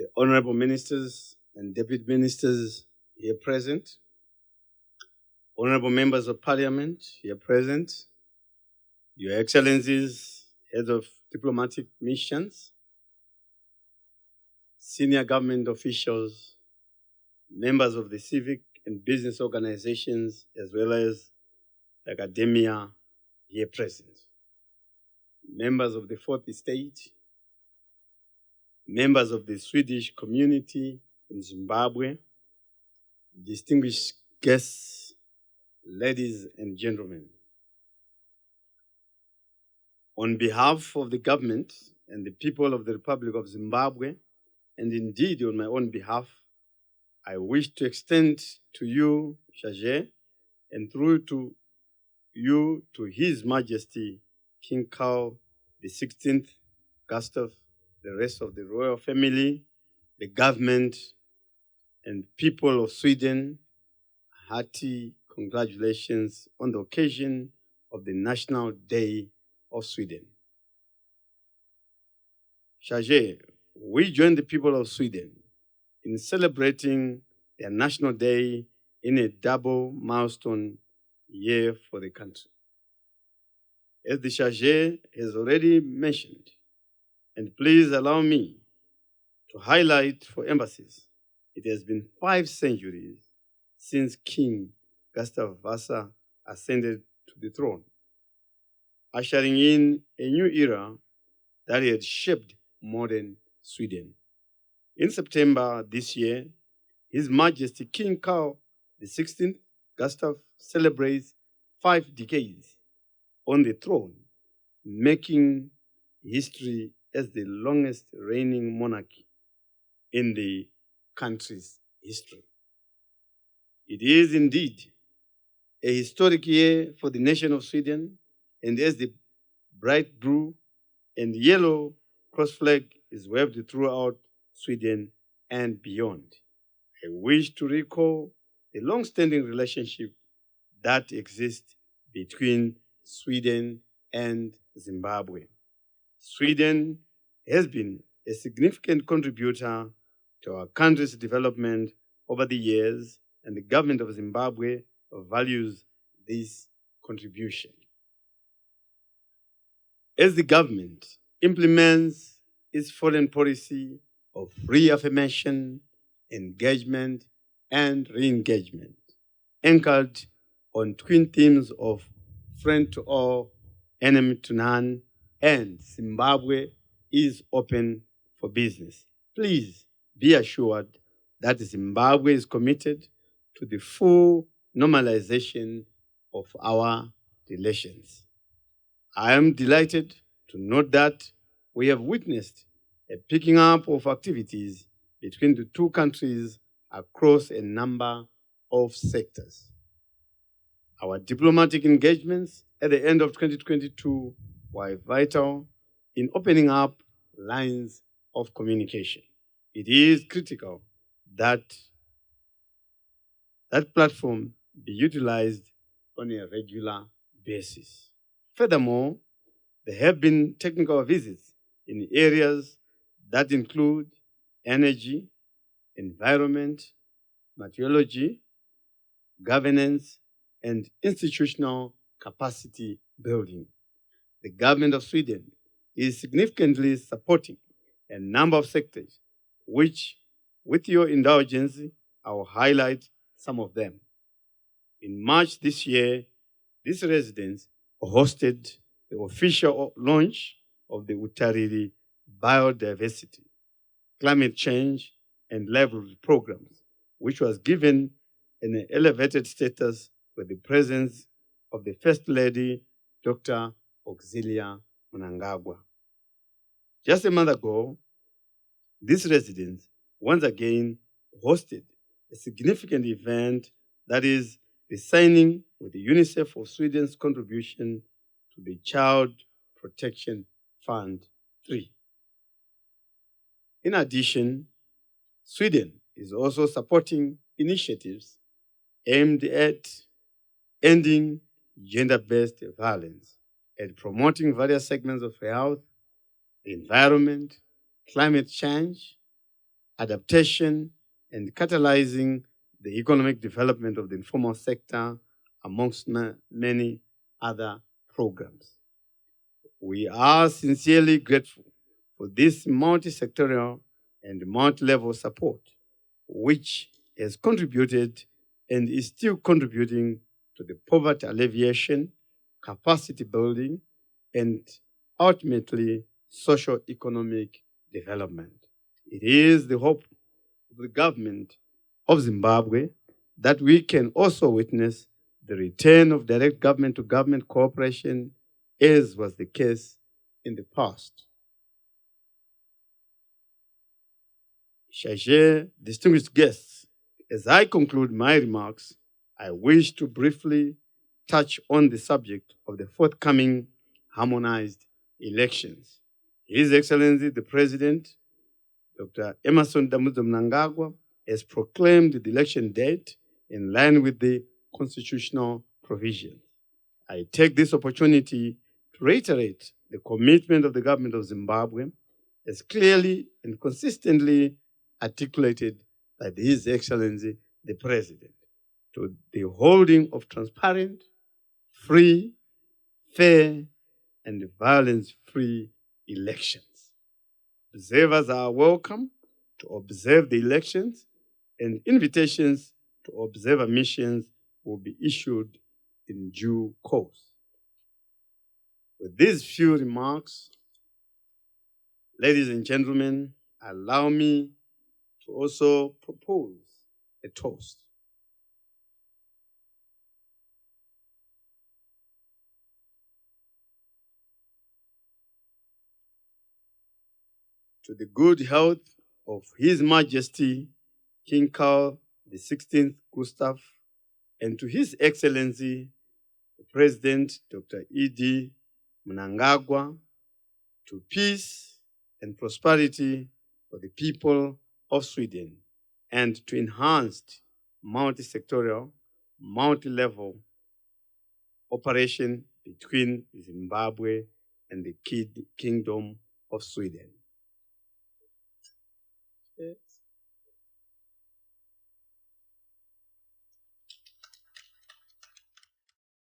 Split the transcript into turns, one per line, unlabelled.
the honorable ministers and deputy ministers here present, honorable members of parliament here present, your excellencies, heads of diplomatic missions, senior government officials, members of the civic and business organizations, as well as the academia here present, members of the fourth estate, members of the Swedish community in Zimbabwe, distinguished guests, ladies and gentlemen. On behalf of the government and the people of the Republic of Zimbabwe, and indeed on my own behalf, I wish to extend to you, Chargé, and through to you to His Majesty King Carl XVI Gustaf, the rest of the royal family, the government, and people of Sweden, hearty congratulations on the occasion of the National Day of Sweden. Chargé, we join the people of Sweden in celebrating their National Day in a double milestone year for the country. As the Chargé has already mentioned, and please allow me to highlight for embassies, it has been 5 centuries since King Gustav Vasa ascended to the throne, ushering in a new era that had shaped modern Sweden. In September this year, His Majesty King Carl XVI Gustaf celebrates 5 decades on the throne, making history as the longest reigning monarchy in the country's history. It is indeed a historic year for the nation of Sweden, and as the bright blue and yellow cross flag is waved throughout Sweden and beyond, I wish to recall the long-standing relationship that exists between Sweden and Zimbabwe. Sweden has been a significant contributor to our country's development over the years, and the government of Zimbabwe values this contribution. As the government implements its foreign policy of reaffirmation, engagement, and re-engagement, anchored on twin themes of friend to all, enemy to none, and Zimbabwe is open for business. Please be assured that Zimbabwe is committed to the full normalization of our relations. I am delighted to note that we have witnessed a picking up of activities between the two countries across a number of sectors. Our diplomatic engagements at the end of 2022 were vital in opening up lines of communication. It is critical that that platform be utilized on a regular basis. Furthermore, there have been technical visits in areas that include energy, environment, meteorology, governance, and institutional capacity building. The government of Sweden is significantly supporting a number of sectors, which, with your indulgence, I will highlight some of them. In March this year, this residence hosted the official launch of the Utariri Biodiversity, Climate Change, and Livelihood programs, which was given an elevated status with the presence of the First Lady, Dr. Auxilia Mnangagwa. Just a month ago, this residence once again hosted a significant event, that is the signing with the UNICEF of Sweden's contribution to the Child Protection Fund 3. In addition, Sweden is also supporting initiatives aimed at ending gender-based violence and promoting various segments of health, the environment, climate change, adaptation, and catalyzing the economic development of the informal sector, amongst many other programs. We are sincerely grateful for this multi-sectorial and multi-level support, which has contributed and is still contributing to the poverty alleviation, capacity building, and ultimately socio-economic development. It is the hope of the government of Zimbabwe that we can also witness the return of direct government-to-government cooperation, as was the case in the past. Chargé, distinguished guests, as I conclude my remarks, I wish to briefly touch on the subject of the forthcoming harmonized elections. His Excellency the President, Dr. Emerson Damuzio Mnangagwa, has proclaimed the election date in line with the constitutional provisions. I take this opportunity to reiterate the commitment of the government of Zimbabwe as clearly and consistently articulated by His Excellency the President to the holding of transparent, free, fair, and violence-free elections. Observers are welcome to observe the elections, and invitations to observer missions will be issued in due course. With these few remarks, ladies and gentlemen, allow me to also propose a toast. To the good health of His Majesty King Carl XVI Gustav, and to His Excellency the President Dr. E.D. Mnangagwa, to peace and prosperity for the people of Sweden, and to enhanced multi-sectorial, multi-level operation between Zimbabwe and the Kingdom of Sweden.